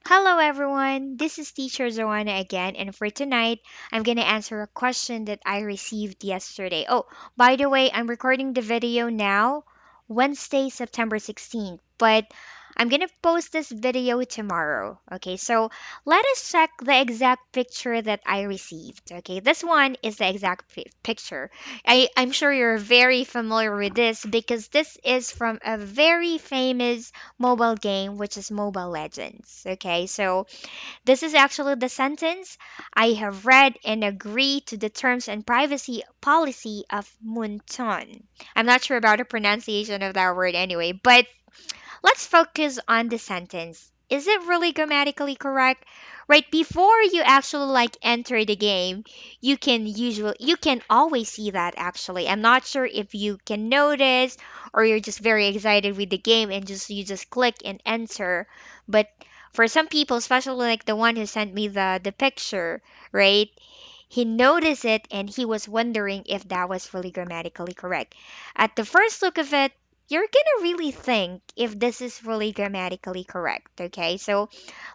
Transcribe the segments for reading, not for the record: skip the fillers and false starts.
Hello everyone, this is teacher Joanna again, and for tonight, I'm gonna answer a question that I received yesterday. Oh, by the way, I'm recording the video now, Wednesday, September 16th, but I'm gonna post this video tomorrow. Okay, so let us check the exact picture that I received. Okay, this one is the exact picture. I'm sure you're very familiar with this because this is from a very famous mobile game, which is Mobile Legends. Okay, so this is actually the sentence: I have read and agree to the terms and privacy policy of Moonton. I'm not sure about the pronunciation of that word anyway, but let's focus on the sentence. Is it really grammatically correct? Right before you actually enter the game, you can always see that actually. I'm not sure if you can notice or you're just very excited with the game and just you just click and enter. But for some people, especially like the one who sent me the picture, right? He noticed it and he was wondering if that was really grammatically correct. At the first look of it, you're gonna really think if this is really grammatically correct, okay? So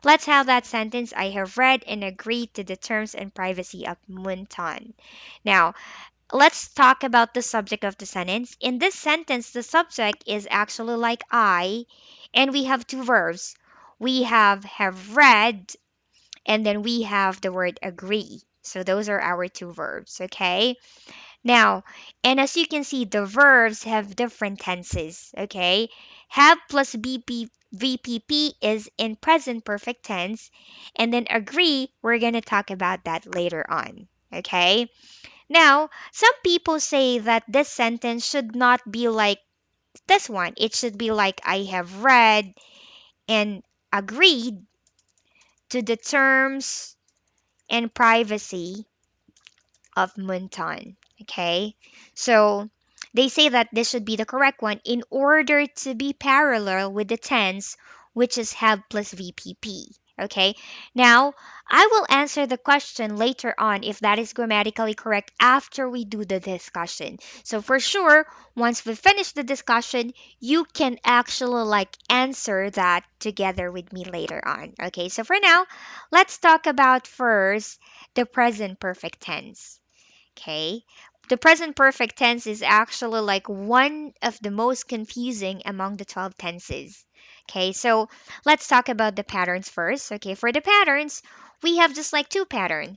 let's have that sentence: I have read and agreed to the terms and privacy of Moonton. Now, let's talk about the subject of the sentence. In this sentence, the subject is actually like I, and we have two verbs. We have read, and then we have the word agree. So those are our two verbs, okay? Now, and as you can see, the verbs have different tenses, okay? Have plus VPP is in present perfect tense, and then agree, we're going to talk about that later on, okay? Now, some people say that this sentence should not be like this one. It should be like I have read and agreed to the terms and privacy of Moonton. Okay, so they say that this should be the correct one in order to be parallel with the tense, which is have plus VPP. Okay, now I will answer the question later on if that is grammatically correct after we do the discussion. So for sure, once we finish the discussion, you can actually answer that together with me later on. Okay, so for now, let's talk about first the present perfect tense. Okay. The present perfect tense is actually one of the most confusing among the 12 tenses. Okay, so let's talk about the patterns first. Okay, for the patterns, we have just two pattern.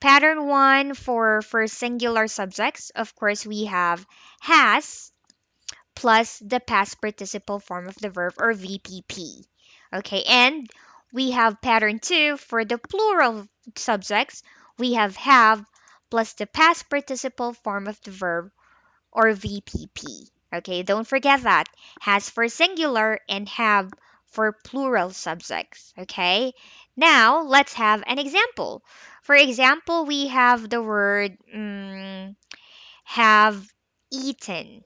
Pattern one for singular subjects, of course, we have has plus the past participle form of the verb or VPP. Okay, and we have pattern 2 for the plural subjects. We have plus the past participle form of the verb or VPP. Okay, don't forget that. Has for singular and have for plural subjects. Okay, now let's have an example. For example, we have the word have eaten,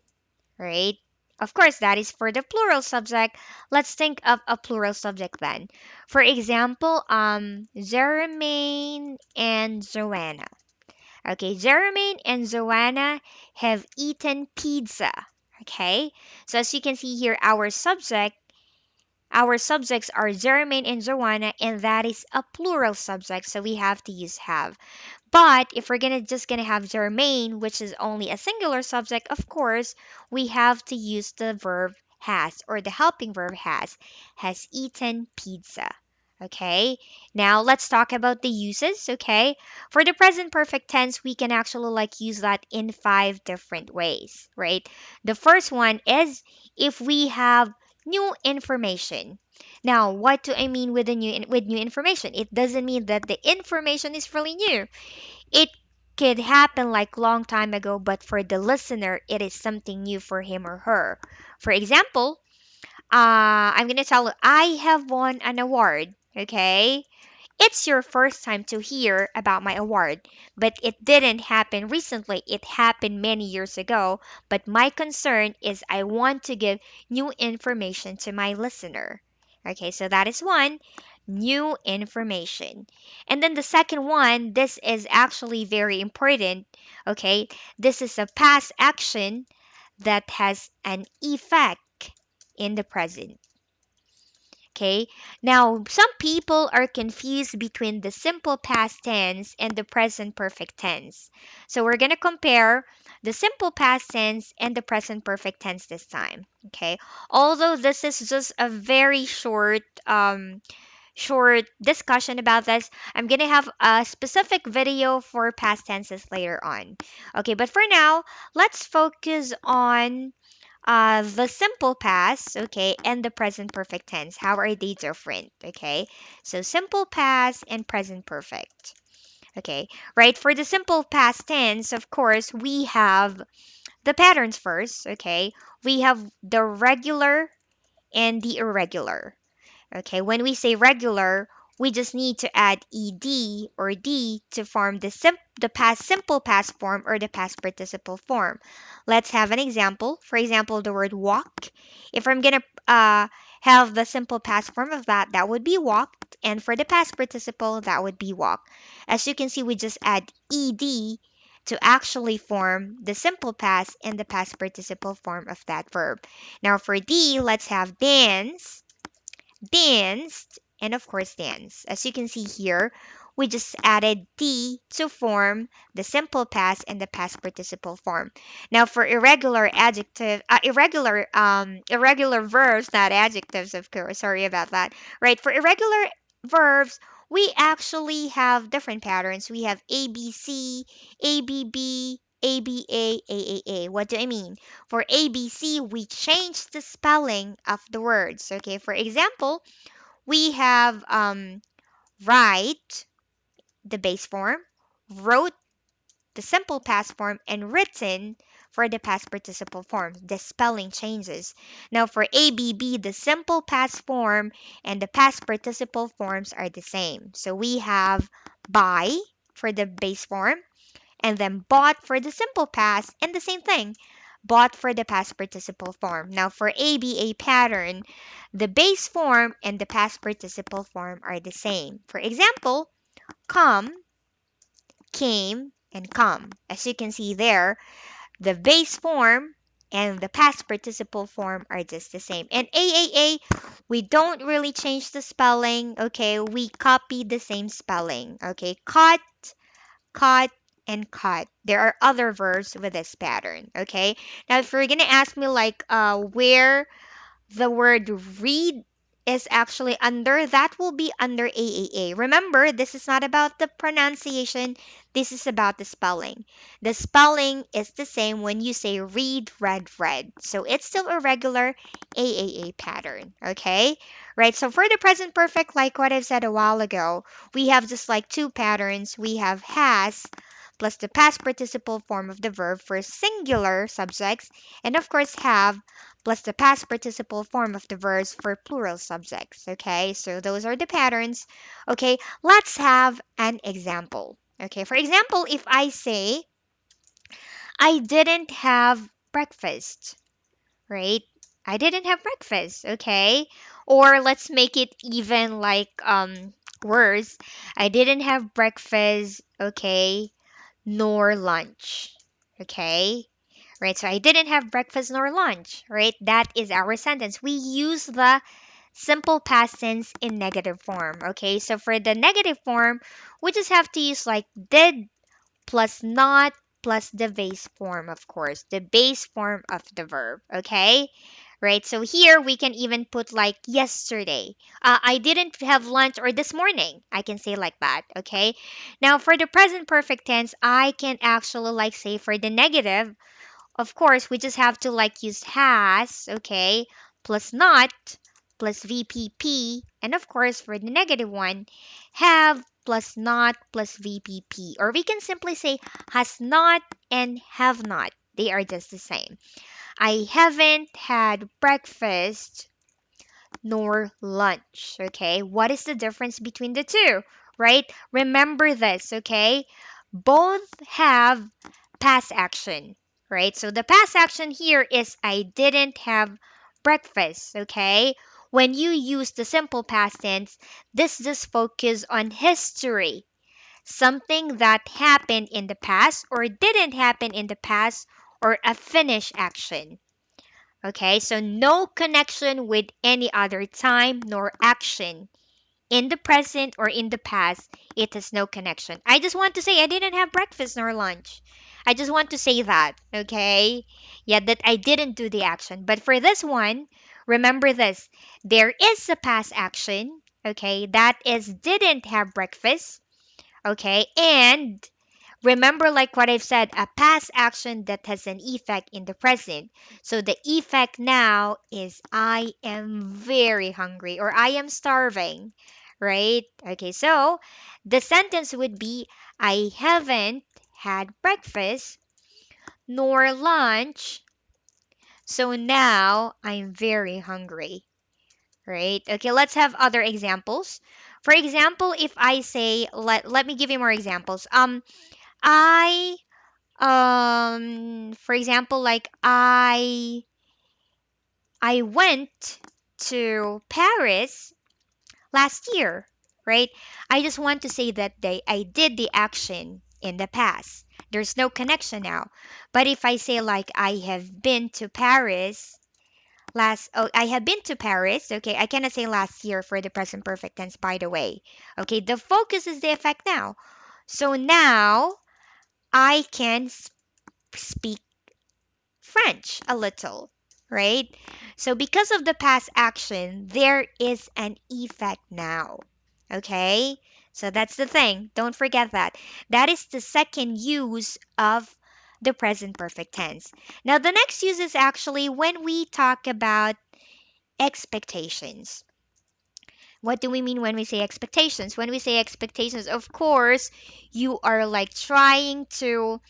right? Of course, that is for the plural subject. Let's think of a plural subject then. For example, Jermaine and Joanna. Okay, Jermaine and Joanna have eaten pizza. Okay, so as you can see here, our subjects are Jermaine and Joanna, and that is a plural subject, so we have to use have. But if we're gonna have Jermaine, which is only a singular subject, of course, we have to use the verb has or the helping verb has eaten pizza. Okay, now let's talk about the uses. Okay, for the present perfect tense, we can actually use that in five different ways, right? The first one is if we have new information. Now, what do I mean with new information? It doesn't mean that the information is really new. It could happen long time ago, but for the listener, it is something new for him or her. For example, I'm gonna tell you, I have won an award. Okay, it's your first time to hear about my award, but it didn't happen recently. It happened many years ago. But my concern is I want to give new information to my listener. Okay, so that is one, new information. And then the second one, this is actually very important. Okay, this is a past action that has an effect in the present. Okay. Now, some people are confused between the simple past tense and the present perfect tense. So we're going to compare the simple past tense and the present perfect tense this time. Okay. Although this is just a very short discussion about this, I'm going to have a specific video for past tenses later on. Okay, but for now, let's focus on the simple past, okay, and the present perfect tense. How are they different? Okay, so simple past and present perfect. Okay, right. For the simple past tense, of course, we have the patterns first. Okay, we have the regular and the irregular. Okay, when we say regular, we just need to add ed or d to form the past simple past form or the past participle form. Let's have an example. For example, the word walk. If I'm gonna have the simple past form of that, that would be walked, and for the past participle, that would be walk. As you can see, we just add ed to actually form the simple past and the past participle form of that verb. Now for D, let's have dance, danced, and of course dance. As you can see here, we just added D to form the simple past and the past participle form. Now for irregular verbs, not adjectives, of course. Sorry about that. Right? For irregular verbs, we actually have different patterns. We have ABC, ABB, ABA, AAA. What do I mean? For ABC, we change the spelling of the words. Okay, for example, we have write, the base form, wrote, the simple past form, and written for the past participle form. The spelling changes. Now for ABB, the simple past form and the past participle forms are the same. So we have buy for the base form, and then bought for the simple past, and the same thing, bought for the past participle form. Now for ABA pattern, the base form and the past participle form are the same. For example, come, came, and come. As you can see there, the base form and the past participle form are just the same. And AAA, we don't really change the spelling, okay? We copy the same spelling, okay? Cut, and cut. There are other verbs with this pattern, okay? Now, if you're gonna ask me like where the word read is actually under, that will be under AAA. Remember, this is not about the pronunciation, this is about the spelling. The spelling is the same when you say read, read, read. So it's still a regular AAA pattern, okay? Right, so for the present perfect, like what I've said a while ago, we have just like two patterns. We have has plus the past participle form of the verb for singular subjects, and of course have plus the past participle form of the verbs for plural subjects. Okay, so those are the patterns. Okay, let's have an example. Okay, for example, if I say, I didn't have breakfast, right? I didn't have breakfast, okay? Or let's make it even like worse. I didn't have breakfast, okay, nor lunch. Okay? Right? So I didn't have breakfast nor lunch, right? That is our sentence. We use the simple past tense in negative form, okay? So for the negative form, we just have to use like did plus not plus the base form, of course, the base form of the verb, okay? Right, so here we can even put like yesterday. I didn't have lunch, or this morning. I can say like that, okay? Now for the present perfect tense, I can actually like say for the negative, of course, we just have to like use has, okay, plus not, plus VPP, and of course for the negative one, have plus not plus VPP. Or we can simply say has not and have not. They are just the same. I haven't had breakfast nor lunch. Okay, what is the difference between the two? Right? Remember this, okay? Both have past action, right? So the past action here is I didn't have breakfast, okay? When you use the simple past tense, this just focus on history, something that happened in the past or didn't happen in the past, or a finished action. Okay, so no connection with any other time nor action. In the present or in the past, it has no connection. I just want to say I didn't have breakfast nor lunch. I just want to say that, okay? Yeah, that I didn't do the action. But for this one, remember this. There is a past action, okay? That is didn't have breakfast, okay? And remember, like what I've said, a past action that has an effect in the present. So the effect now is I am very hungry or I am starving, right? Okay, so the sentence would be I haven't had breakfast nor lunch, so now I'm very hungry, right? Okay, let's have other examples. For example, if I say, let me give you more examples. I for example, like I went to Paris last year, right? I just want to say that I did the action in the past. There's no connection now. But if I say like I have been to Paris I have been to Paris, okay? I cannot say last year for the present perfect tense, by the way. Okay, the focus is the effect now. So now I can speak French a little, right? So because of the past action, there is an effect now. Okay? So that's the thing. Don't forget that. That is the second use of the present perfect tense. Now, the next use is actually when we talk about expectations. What do we mean when we say expectations? When we say expectations, of course, you are like trying to,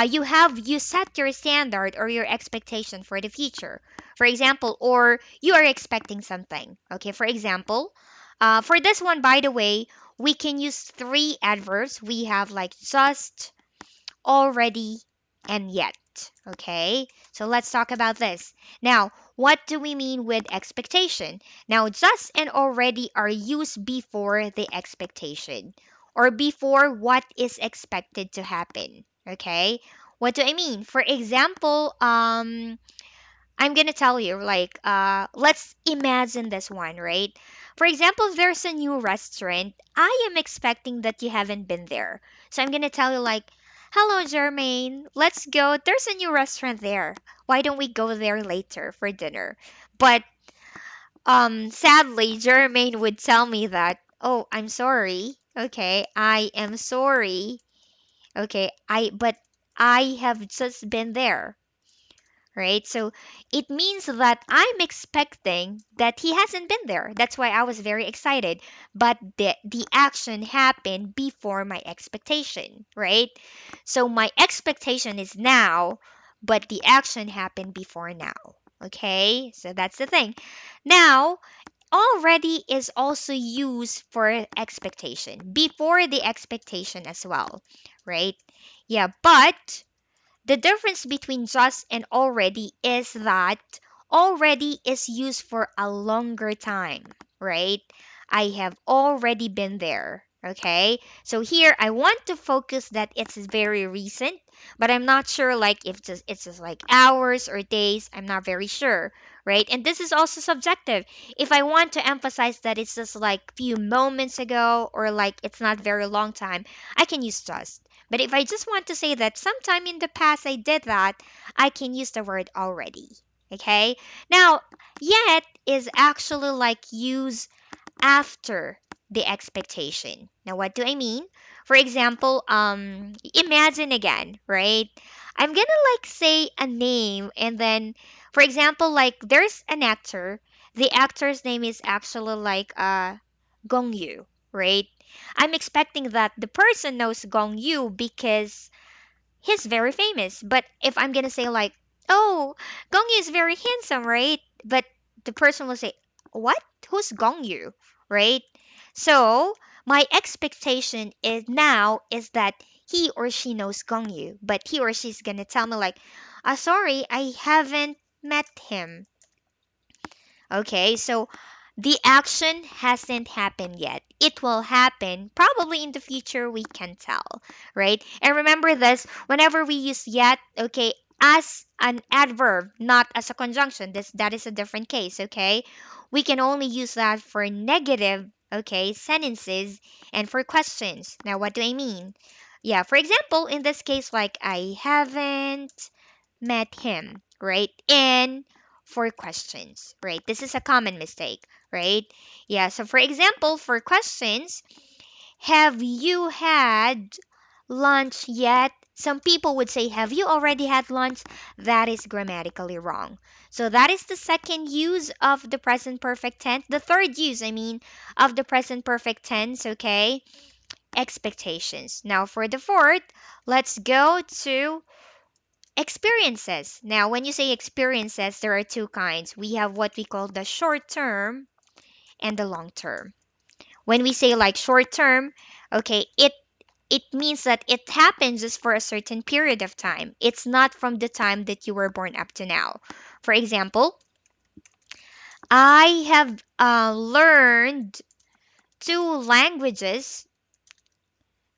you set your standard or your expectation for the future. For example, or you are expecting something. Okay, for example, for this one, by the way, we can use three adverbs. We have like just, already, and yet. Okay, so let's talk about this. Now, what do we mean with expectation? Now, just and already are used before the expectation or before what is expected to happen. Okay, what do I mean? For example, I'm gonna tell you, like, let's imagine this one, right? For example, if there's a new restaurant, I am expecting that you haven't been there. So I'm gonna tell you, like, hello, Jermaine, let's go. There's a new restaurant there. Why don't we go there later for dinner? But, sadly, Jermaine would tell me that, oh, I'm sorry. Okay, I am sorry. Okay, but I have just been there, right? So it means that I'm expecting that he hasn't been there. That's why I was very excited. But the action happened before my expectation, right? So my expectation is now, but the action happened before now. Okay? So that's the thing. Now, already is also used for expectation, before the expectation as well, right? Yeah, but the difference between just and already is that already is used for a longer time, right? I have already been there. Okay, so here I want to focus that it's very recent, but I'm not sure like if it's just like hours or days. I'm not very sure, right? And this is also subjective. If I want to emphasize that it's just like few moments ago or like it's not very long time, I can use just. But if I just want to say that sometime in the past I did that, I can use the word already. Okay? Now, yet is actually like use after the expectation. Now, what do I mean? For example, imagine again, right? I'm gonna like say a name and then, for example, like there's an actor. The actor's name is actually like Gong Yu, right? I'm expecting that the person knows Gong Yu because he's very famous. But if I'm gonna say like, oh, Gong Yu is very handsome, right? But the person will say, what? Who's Gong Yu, right? So my expectation is now is that he or she knows Gong Yu, but he or she's gonna tell me like, sorry, I haven't met him. Okay, so the action hasn't happened yet. It will happen probably in the future, we can tell, right? And remember this whenever we use yet, okay, as an adverb, not as a conjunction. That is a different case, okay? We can only use that for negative, okay, sentences and for questions. Now, what do I mean? Yeah, for example, in this case, like I haven't met him, right? And for questions, right? This is a common mistake, right? Yeah, so for example, for questions, have you had lunch yet? Some people would say, have you already had lunch? That is grammatically wrong. So that is the second use of the present perfect tense. The third use, I mean, of the present perfect tense, okay? Expectations. Now for the fourth, let's go to experiences. Now, when you say experiences, there are two kinds. We have what we call the short term and the long term. When we say like short term, okay, it means that it happens just for a certain period of time. It's not from the time that you were born up to now. For example, I have learned two languages.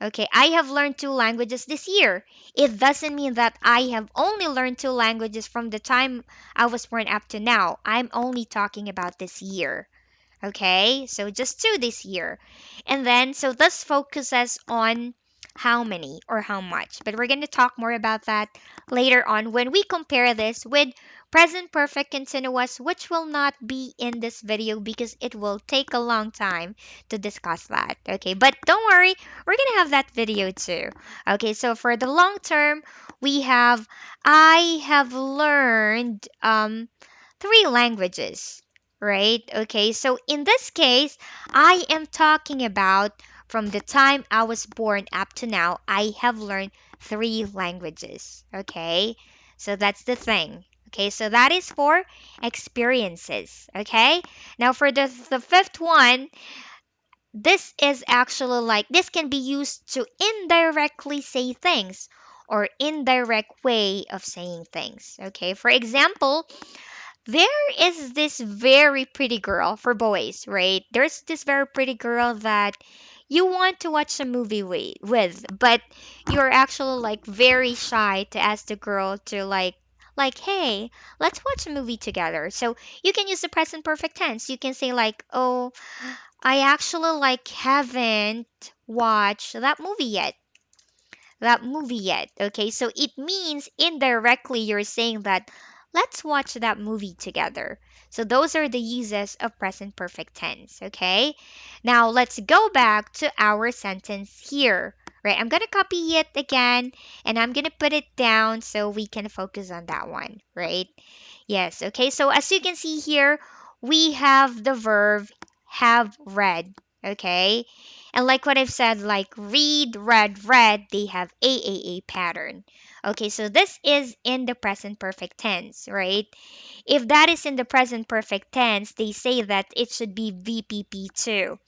Okay, I have learned two languages this year. It doesn't mean that I have only learned two languages from the time I was born up to now. I'm only talking about this year. Okay, so just two this year. And then, so this focuses on how many or how much. But we're going to talk more about that later on when we compare this with present perfect continuous, which will not be in this video because it will take a long time to discuss that. Okay, but don't worry, we're going to have that video too. Okay, so for the long term, we have I have learned three languages, right? Okay, so in this case, I am talking about from the time I was born up to now, I have learned three languages. Okay, so that's the thing. Okay, so that is for experiences. Okay, now for the fifth one, this is actually like this can be used to indirectly say things or indirect way of saying things. Okay, for example, there is this very pretty girl for boys, right? There's this very pretty girl that you want to watch a movie with, but you're actually like very shy to ask the girl to hey, let's watch a movie together. So you can use the present perfect tense. You can say like, "Oh, I actually like haven't watched that movie yet." Okay, so it means indirectly you're saying that let's watch that movie together. So those are the uses of present perfect tense. Okay, now let's go back to our sentence here. Right, I'm gonna copy it again and I'm gonna put it down so we can focus on that one. Right, yes, okay, so as you can see here, we have the verb have read. Okay, and like what I've said, like read, read, they have AAA pattern. Okay, so this is in the present perfect tense, right? If that is in the present perfect tense, they say that it should be VPP too.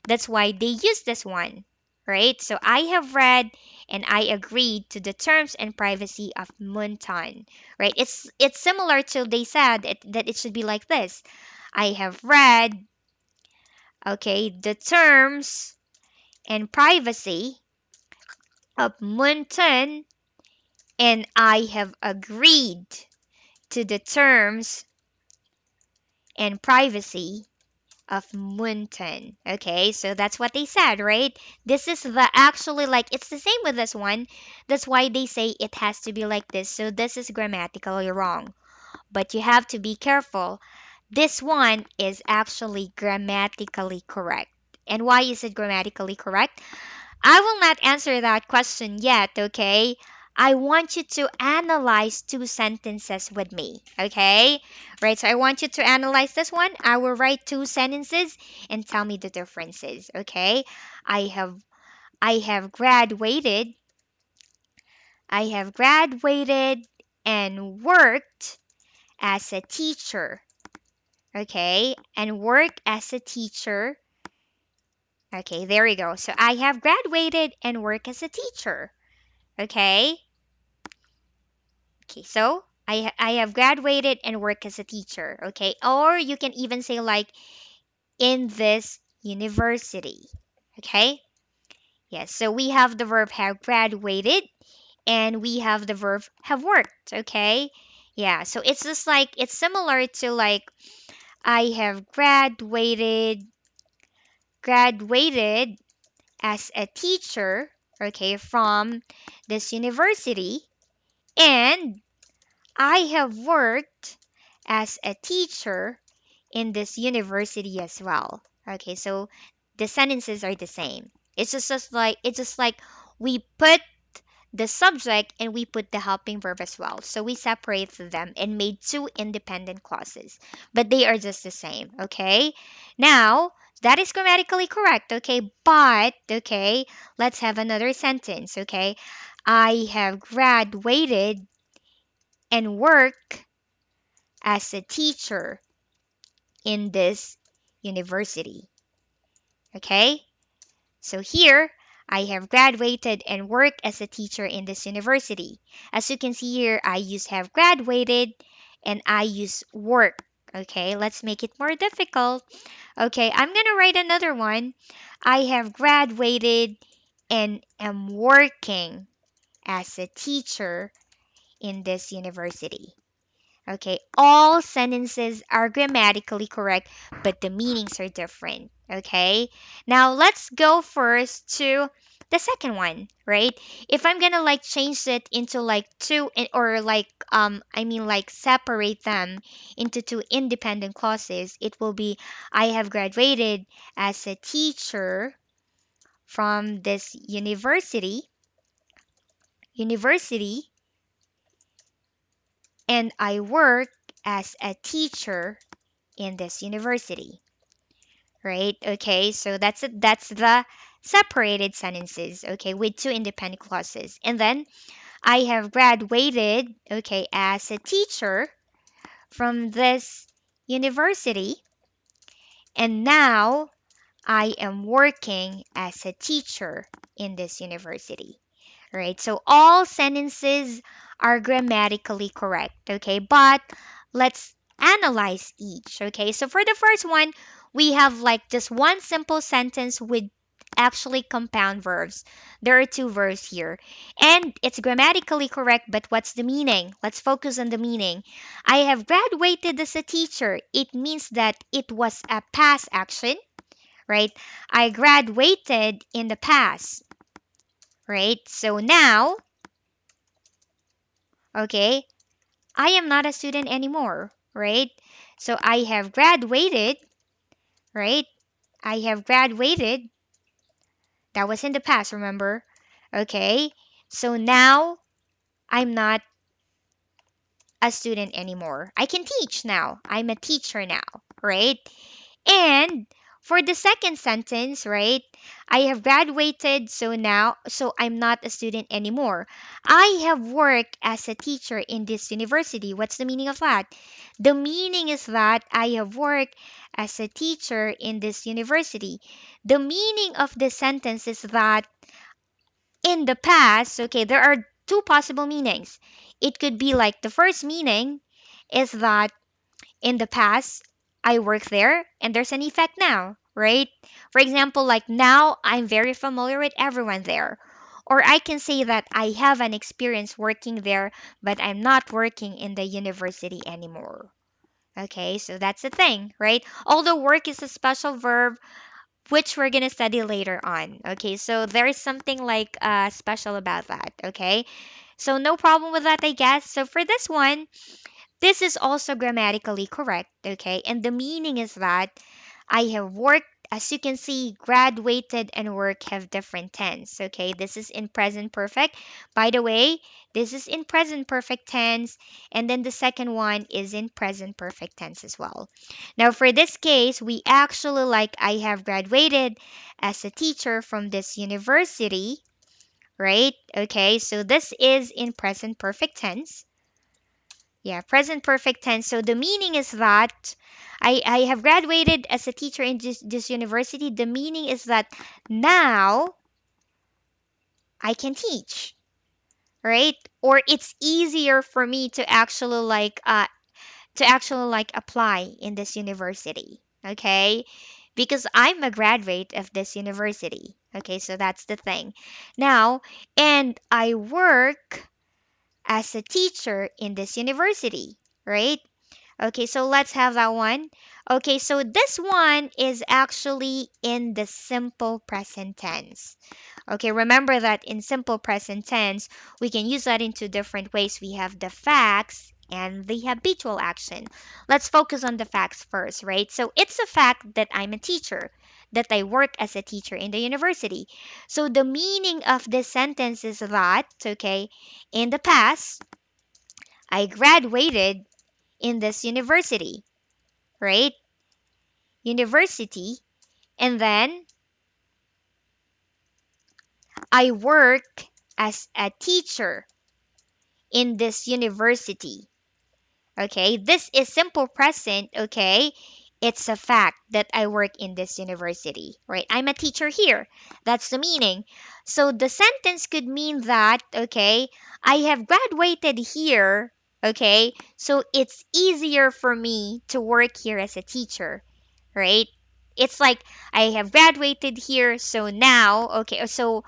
That's why they use this one, right? So I have read and I agreed to the terms and privacy of Moonton, right? It's similar to they said that it should be like this. I have read, okay, the terms and privacy of Moonton, and I have agreed to the terms and privacy of Moonton. Okay, so that's what they said, right? This is the actually like it's the same with this one. That's why they say it has to be like this. So this is grammatically wrong. But you have to be careful. This one is actually grammatically correct. And why is it grammatically correct? I will not answer that question yet, okay? I want you to analyze two sentences with me, okay? Right, so I want you to analyze this one. I will write two sentences and tell me the differences, okay? I have I have graduated. I have graduated and worked as a teacher, okay? And work as a teacher. Okay, there we go. So I have graduated and work as a teacher. Okay? Okay, so I have graduated and work as a teacher, okay? Or you can even say like in this university. Okay? Yes, so we have the verb have graduated and we have the verb have worked, okay? Yeah, so it's just like it's similar to like I have graduated as a teacher, okay, from this university, and I have worked as a teacher in this university as well. Okay, so the sentences are the same. It's just like we put the subject and we put the helping verb as well. So we separated them and made two independent clauses, but they are just the same, okay? Now, that is grammatically correct, okay? But, okay, let's have another sentence, okay? I have graduated and work as a teacher in this university, okay? So here, I have graduated and worked as a teacher in this university. As you can see here, I use have graduated and I use work. Okay, let's make it more difficult. Okay, I'm gonna write another one. I have graduated and am working as a teacher in this university. Okay, all sentences are grammatically correct, but the meanings are different. Okay, now let's go first to the second one, right? If I'm gonna like change it into like or like I mean like separate them into two independent clauses, it will be I have graduated as a teacher from this university, and I work as a teacher in this university, right? Okay, so that's the separated sentences, okay, with two independent clauses. And then I have graduated, okay, as a teacher from this university, and now I am working as a teacher in this university. Right? So all sentences are grammatically correct, okay? But let's analyze each, okay? So for the first one, we have like just one simple sentence with actually compound verbs. There are two verbs here. And it's grammatically correct, but what's the meaning? Let's focus on the meaning. I have graduated as a teacher. It means that it was a past action, right? I graduated in the past, right? So now, okay, I am not a student anymore, right? So I have graduated, right? I have graduated. That was in the past, remember? Okay. So now I'm not a student anymore. I can teach now. I'm a teacher now, right? And for the second sentence, right? I have graduated, so I'm not a student anymore. I have worked as a teacher in this university. What's the meaning of that? The meaning is that I have worked as a teacher in this university. The meaning of this sentence is that in the past, okay, there are two possible meanings. It could be like the first meaning is that in the past, I work there and there's an effect now, right? For example, like now I'm very familiar with everyone there. Or I can say that I have an experience working there, but I'm not working in the university anymore. Okay, so that's the thing, right? Although work is a special verb, which we're gonna study later on. Okay, so there is something like special about that. Okay, so no problem with that, I guess. So for this one, this is also grammatically correct, okay? And the meaning is that I have worked, as you can see, graduated and work have different tense, okay? This is in present perfect. By the way, this is in present perfect tense, and then the second one is in present perfect tense as well. Now, for this case, we actually like I have graduated as a teacher from this university, right? Okay, so this is in present perfect tense. Yeah, present perfect tense. So the meaning is that I have graduated as a teacher in this university. The meaning is that now I can teach, right? Or it's easier for me to actually like apply in this university. Okay? because I'm a graduate of this university. Okay, so that's the thing. Now, and I work as a teacher in this university, right? Okay, so let's have that one. Okay, so this one is actually in the simple present tense. Okay, remember that in simple present tense, we can use that in two different ways. We have the facts and the habitual action. Let's focus on the facts first, right? So it's a fact that I'm a teacher, that I work as a teacher in the university. So the meaning of this sentence is that, okay, in the past, I graduated in this university, right? University. And then I work as a teacher in this university. Okay, this is simple present. Okay, it's a fact that I work in this university, right? I'm a teacher here. That's the meaning. So the sentence could mean that, okay, I have graduated here. Okay, so it's easier for me to work here as a teacher, right? It's like I have graduated here, so now, okay, so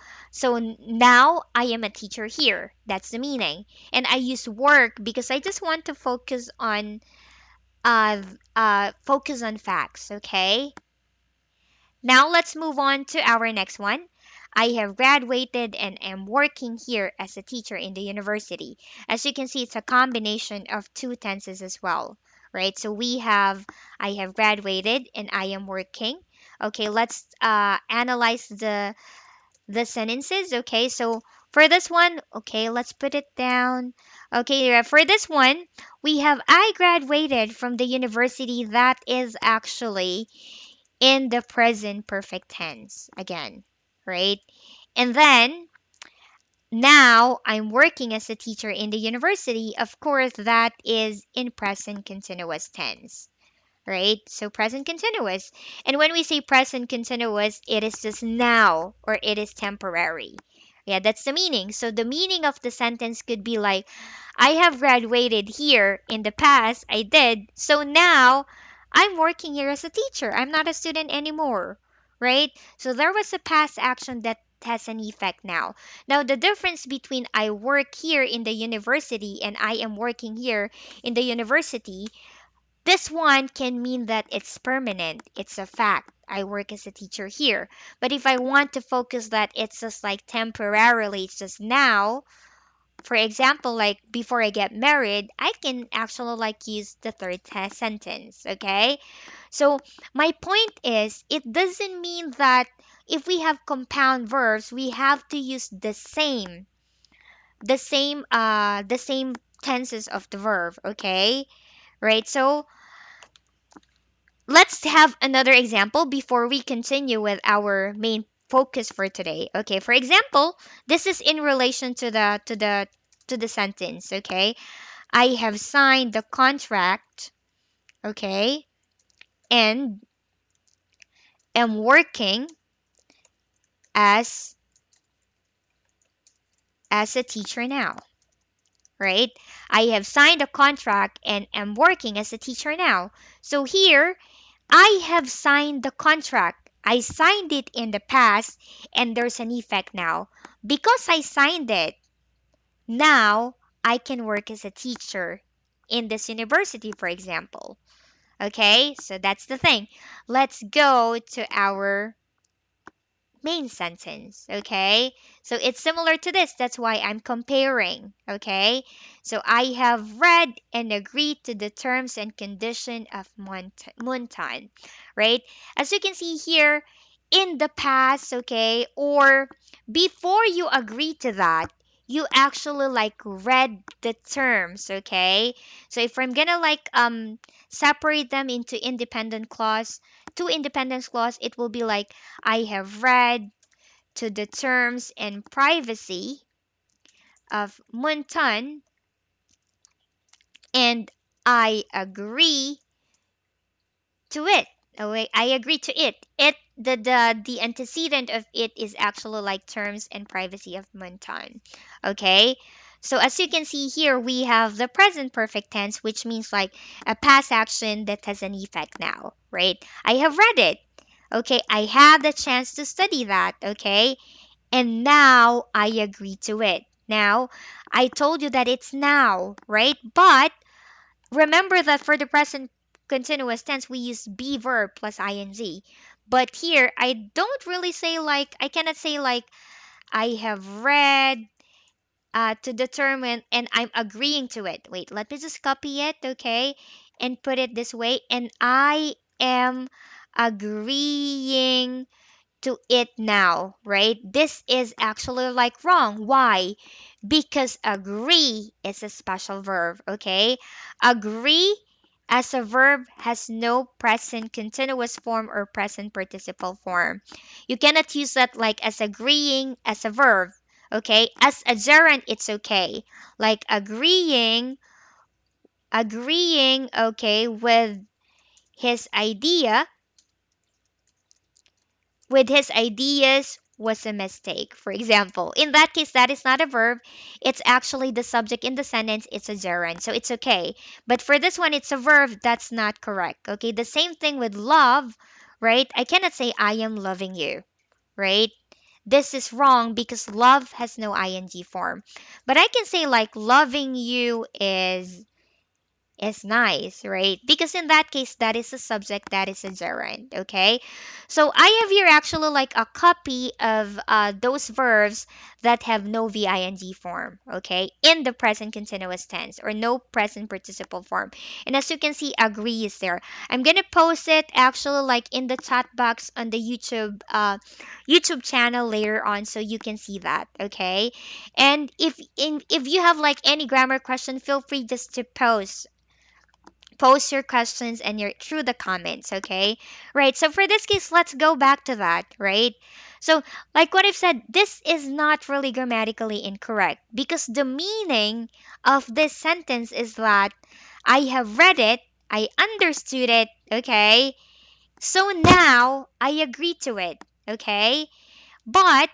now I am a teacher here. That's the meaning. And I use work because I just want to focus on facts, okay? Now let's move on to our next one. I have graduated and am working here as a teacher in the university. As you can see, it's a combination of two tenses as well, right? So we have I have graduated and I am working. Okay, let's analyze the sentences. Okay, so for this one, okay, let's put it down. Okay, for this one, we have I graduated from the university. That is actually in the present perfect tense again, right? And then now I'm working as a teacher in the university. Of course, that is in present continuous tense, right? So present continuous. And when we say present continuous, it is just now or it is temporary. Yeah, that's the meaning. So the meaning of the sentence could be like, I have graduated here. In the past, I did. So now I'm working here as a teacher. I'm not a student anymore, right? So there was a past action that has an effect now. Now, the difference between I work here in the university and I am working here in the university, this one can mean that it's permanent. It's a fact. I work as a teacher here. But if I want to focus that it's just like temporarily, it's just now, for example, like before I get married, I can actually like use the third sentence, okay? So my point is, it doesn't mean that if we have compound verbs, we have to use the same tenses of the verb, okay? Right? So let's have another example before we continue with our main focus for today. Okay, for example, this is in relation to the sentence, okay? I have signed the contract, okay? And am working as a teacher now, right? I have signed a contract and am working as a teacher now. So here I have signed the contract. I signed it in the past and there's an effect now. Because I signed it, now I can work as a teacher in this university, for example. Okay, so that's the thing. Let's go to our main sentence, okay? So it's similar to this. That's why I'm comparing, okay? So I have read and agreed to the terms and condition of Moonton, right? As you can see here, in the past, okay, or before you agree to that, you actually like read the terms, okay? So if I'm gonna like separate them into independent clause, two independence clause, it will be like I have read to the terms and privacy of Moonton and I agree to it. Oh wait, I agree to it. The antecedent of it is actually like terms and privacy of Moonton. Okay? So as you can see here, we have the present perfect tense, which means like a past action that has an effect now, right? I have read it. Okay, I have the chance to study that. Okay, and now I agree to it. Now, I told you that it's now, right? But remember that for the present continuous tense, we use be verb plus ing. But here, I don't really say like, I cannot say like, I have read to determine and I'm agreeing to it. Wait, let me just copy it, okay? And put it this way. And I am agreeing to it now, right? This is actually like wrong. Why? Because agree is a special verb, okay? Agree as a verb has no present continuous form or present participle form. You cannot use that like as agreeing as a verb, okay? As a gerund, it's okay. Like agreeing, okay, his idea with his ideas was a mistake. For example, in that case, that is not a verb. It's actually the subject in the sentence. It's a gerund. So it's okay. But for this one, it's a verb. That's not correct. Okay. The same thing with love, right? I cannot say I am loving you, right? This is wrong because love has no ing form. But I can say like loving you is nice, right? Because in that case, that is a subject, that is a gerund, okay? So I have here actually like a copy of those verbs that have no VING form, okay? In the present continuous tense or no present participle form. And as you can see, agree is there. I'm gonna post it actually like in the chat box on the YouTube channel later on so you can see that, okay? And if you have like any grammar question, feel free just to post your questions and your through the comments, okay? Right. So for this case, let's go back to that, right? So like what I've said, this is not really grammatically incorrect because the meaning of this sentence is that I have read it, I understood it, okay? So now I agree to it, okay? But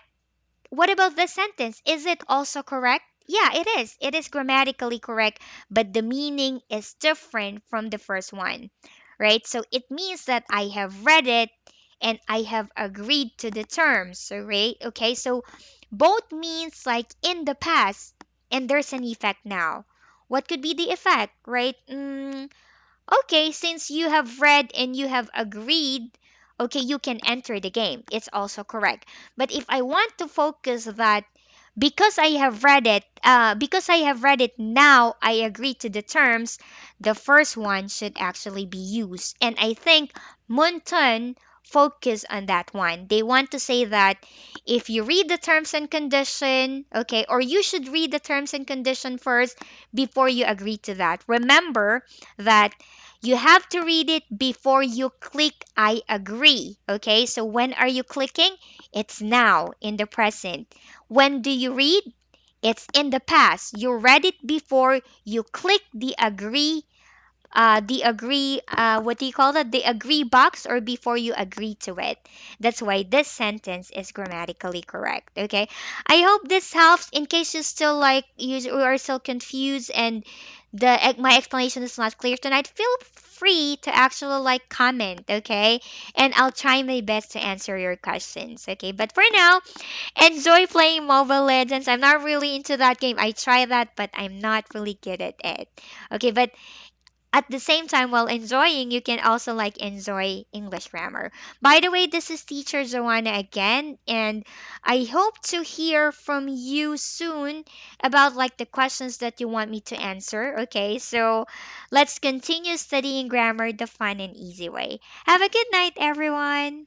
what about this sentence? Is it also correct? Yeah, it is. It is grammatically correct, but the meaning is different from the first one, right? So it means that I have read it and I have agreed to the terms, so right? Okay, so both means like in the past and there's an effect now. What could be the effect, right? Okay, since you have read and you have agreed, okay, you can enter the game. It's also correct. But if I want to focus that because I have read it now, I agree to the terms, the first one should actually be used. And I think Moonton focus on that one. They want to say that if you read the terms and condition, okay, or you should read the terms and condition first before you agree to that. Remember that you have to read it before you click I agree. Okay, so when are you clicking? It's now in the present. When do you read? It's in the past. You read it before you click what do you call that? The agree box or before you agree to it. That's why this sentence is grammatically correct. Okay. I hope this helps in case you still like you are still confused and my explanation is not clear tonight. Feel free to actually like comment, okay? And I'll try my best to answer your questions, okay? But for now, enjoy playing Mobile Legends. I'm not really into that game. I try that, but I'm not really good at it. Okay, but at the same time, while enjoying, you can also like enjoy English grammar. By the way, this is teacher Joanna again, and I hope to hear from you soon about like the questions that you want me to answer. Okay, so let's continue studying grammar the fun and easy way. Have a good night, everyone.